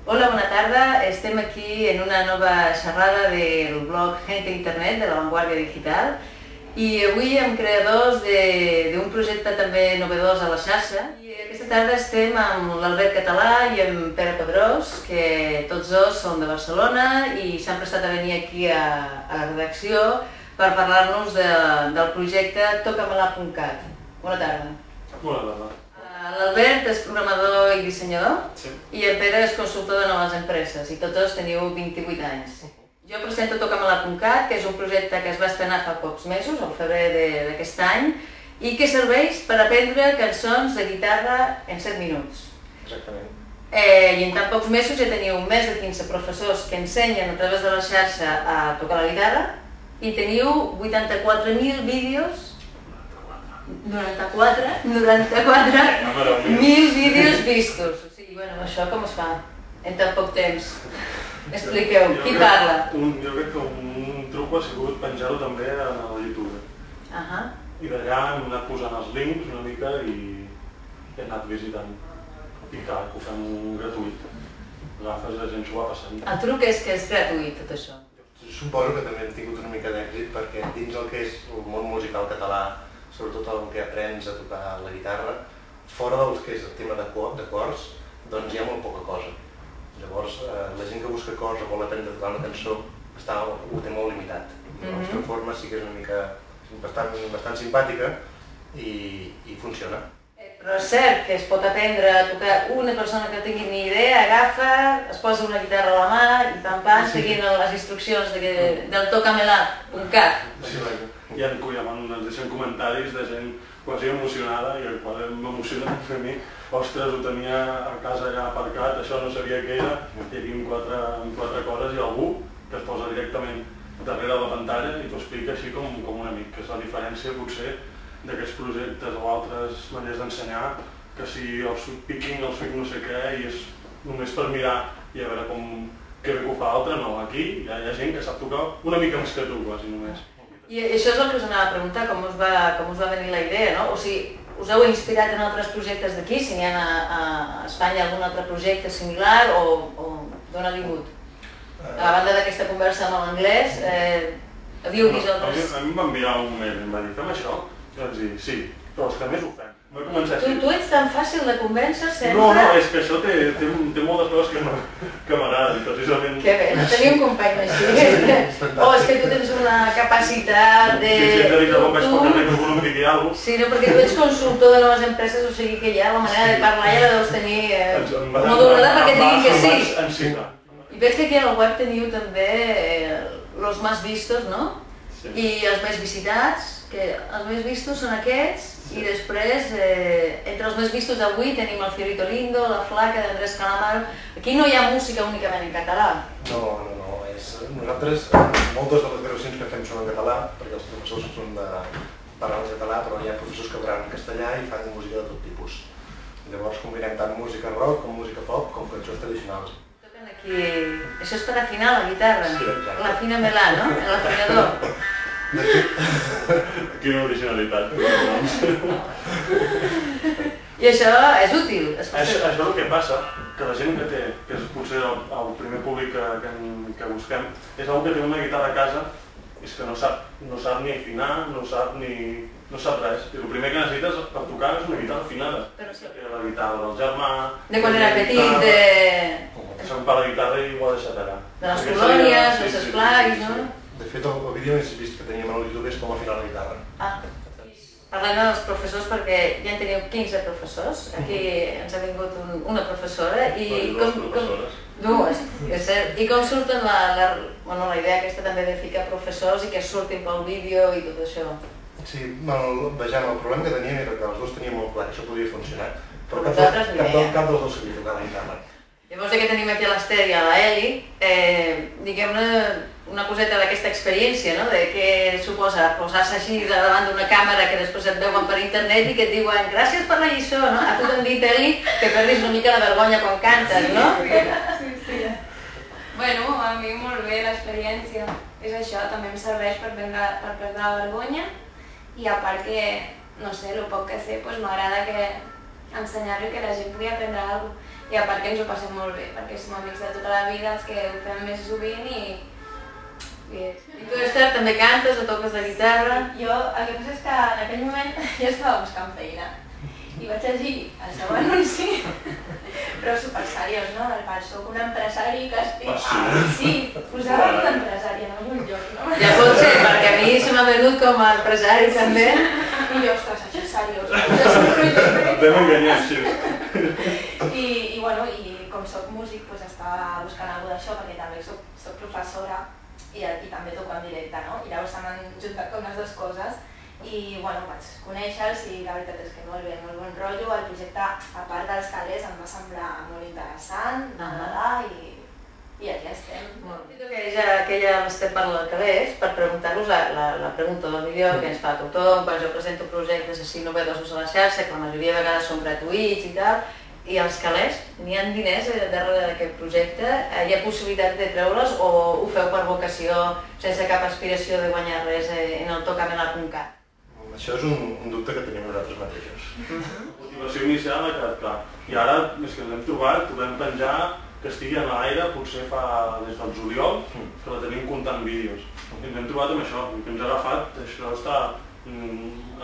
Hola, bona tarda. Estem aquí en una nova xerrada del blog Gente Internet de La Vanguardia Digital i avui amb creadors d'un projecte també novedós a la xarxa. I aquesta tarda estem amb l'Albert Català i amb Pere Pedrós, que tots dos són de Barcelona i s'han prestat a venir aquí a la redacció per parlar-nos del projecte Tocamela.cat. Bona tarda. Bona tarda. L'Albert és programador i dissenyador i el Pere és consultor de noves empreses i tots dos teniu 28 anys. Jo presento Tocamela.cat, que és un projecte que es va estrenar fa pocs mesos, al febrer d'aquest any, i que serveix per aprendre cançons de guitarra en 7 minuts. Exactament. I en tan pocs mesos ja teniu més de 15 professors que ensenyen a través de la xarxa a tocar la guitarra i teniu 84.000 vídeos 94.000 vídeos vistos. O sigui, bueno, això com es fa en tan poc temps? Expliqueu, qui parla? Jo crec que un truc ha sigut penjar-ho també a la YouTube. I d'allà hem anat posant els links una mica i he anat visitant. I clar, que ho fem gratuït. Agafes, la gent s'ho va passant. El truc és que és gratuït, tot això. Suposo que també hem tingut una mica d'èxit perquè dins el que és el món musical català, sobretot el que aprens a tocar la guitarra, fora del que és el tema d'acords, doncs hi ha molt poca cosa. Llavors, la gent que busca acords o vol aprendre a tocar una cançó ho té molt limitat. La nostra forma sí que és una mica bastant simpàtica i funciona. Però és cert que es pot aprendre a tocar una persona que no tingui ni idea, agafa, es posa una guitarra a la mà i pam-pam, seguint les instruccions del Tocamela.cat. Ens deixen comentaris de gent quasi emocionada i el qual m'emociona també a mi. Ostres, ho tenia a casa allà aparcat, això no sabia què era, i aquí amb quatre coses hi ha algú que es posa directament darrere de la pantalla i t'ho explica així com un amic, que és la diferència potser d'aquests projectes o altres maneres d'ensenyar, que si el sweep picking, el sweep no sé què, i és només per mirar i a veure que bé que ho fa l'altre, no, aquí hi ha gent que sap tocar una mica més que tu, quasi només. I això és el que us anava a preguntar, com us va venir la idea, no? O sigui, us heu inspirat en altres projectes d'aquí, si n'hi ha a Espanya algun altre projecte similar o d'on ha vingut? A banda d'aquesta conversa amb l'anglès, havíeu vist altres? A mi em va enviar un mail, em va dir, fem això? I vaig dir, sí, però és que a més ho fem. Tu ets tan fàcil de convèncer sempre? No, és que això té moltes coses que m'agraden, precisament. Que bé, no tenia un company així. O és que tu tens una capacitat de... Sí, sempre dic que vaig per carrer que algú no em digui alguna cosa. Sí, no, perquè tu ets consultor de noves empreses, o sigui que ja la manera de parlar ja la deus tenir modulada perquè et diguin que sí. I veig que aquí a la web teniu també los más vistos, no? I els més visitats, que els més vistos són aquests, i després, entre els més vistos d'avui tenim el Fiorito Lindo, la Flaca d'Andrés Calamaro. Aquí no hi ha música únicament en català. No, nosaltres, moltes de les gravacions que fem són en català, perquè els professors són de parlar en català, però hi ha professors que parlen en castellà i fan música de tot tipus. Llavors combinem tant música rock com música pop com cançons tradicionals. Toquen aquí... Això és per afinar la guitarra, l'afina melà, no? L'afinador. Quina originalitat. I això és útil. Això és el que passa, que la gent que és potser el primer públic que busquem, és algú que té una guitarra a casa i és que no sap ni afinar, no sap res. I el primer que necessites per tocar és una guitarra afinada. La guitarra del germà... De quan era petit, de... Se'n parla de guitarra i ho ha deixat allà. De les colònies, dels esplais, no? De fet, el vídeo més vist que teníem a YouTube és com afinar la guitarra. Parlem dels professors perquè ja en teniu 15 professors. Aquí ens ha vingut una professora i... Dues professores. Dues, és cert. I com surten la idea aquesta també de ficar professors i que surtin pel vídeo i tot això? Sí, vejam, el problema que teníem era que els dos teníem molt clar que això podia funcionar, però cap dels dos sabia tocar la guitarra. Llavors, ja que tenim aquí a l'Ester i a l'Eli, diguem-ne una coseta d'aquesta experiència, no? De què suposa posar-se així davant d'una càmera que després et veuen per internet i que et diuen gràcies per la lliçó, no? A tu t'han dit, Eli, que perdis una mica la vergonya quan cantes, no? Sí. Bueno, a mi molt bé l'experiència. És això, també em serveix per perdre la vergonya i a part que, no sé, el poc que sé, m'agrada ensenyar-ho i que la gent pugui aprendre alguna cosa. I i a part que ens ho passem molt bé, perquè som amics de tota la vida, els que ho fem més sovint i tu, Esther, també cantes o toques la guitarra? Jo, el que passa és que en aquell moment jo estava buscant feina i vaig llegir el seu anunci, però super seriós, no? El part, soc un empresari que estic... Sí, posava un empresari en algun lloc, no? Ja pot ser, perquè a mi se m'ha venut com a empresari també. I jo, ostres, això és seriós. Vam enganyar, sí. I bueno, i com soc músic, doncs estava buscant alguna d'això, perquè també soc professora i també toco en directe, no? I llavors se m'han juntat com les dues coses i bueno, vaig conèixer-los i la veritat és que molt bé, molt bon rotllo. El projecte, a part dels calés, em va semblar molt interessant, d'agradar i aquí estem. Aprofito que ja estem parlant del calés per preguntar-vos la pregunta del milió que ens fa tothom quan jo presento projectes així novedosos a la xarxa, que la majoria de vegades són gratuïts i tal, i els calés, n'hi ha diners darrere d'aquest projecte? Hi ha possibilitat de treure'ls o ho feu per vocació, sense cap aspiració de guanyar res en el tocamelar.cat? Això és un dubte que tenim nosaltres mateixos. La motivació inicial ha quedat clar. I ara, és que ens hem trobat, ho vam penjar, que estigui en l'aire, potser fa des del juliol, que la tenim comptant vídeos. I ens hem trobat amb això, que ens ha agafat, això està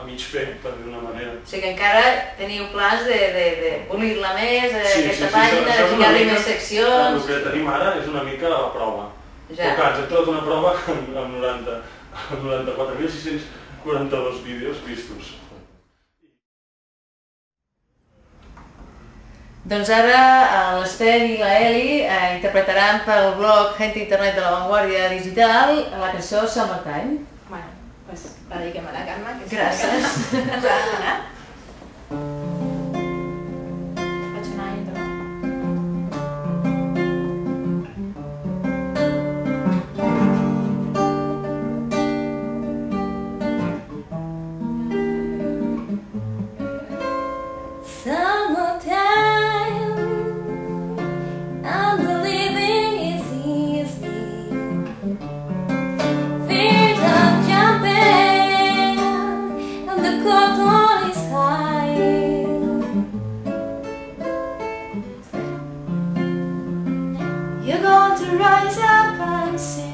a mig fer, per dir-ho manera. O sigui que encara teniu plans de polir-la més, aquesta pàgina, de ficar-li més seccions... El que tenim ara és una mica la prova. Ja. Ens hem trobat una prova amb 94.642 vídeos vistos. Doncs ara l'Esther i la Eli interpretaran pel blog Gente Internet de la Vanguardia Digital la cançó Summertime. Bueno, pues dediquem a la Carme, que Gràcies. ens ha demanat. Faig una intro. You're going to rise up and sing.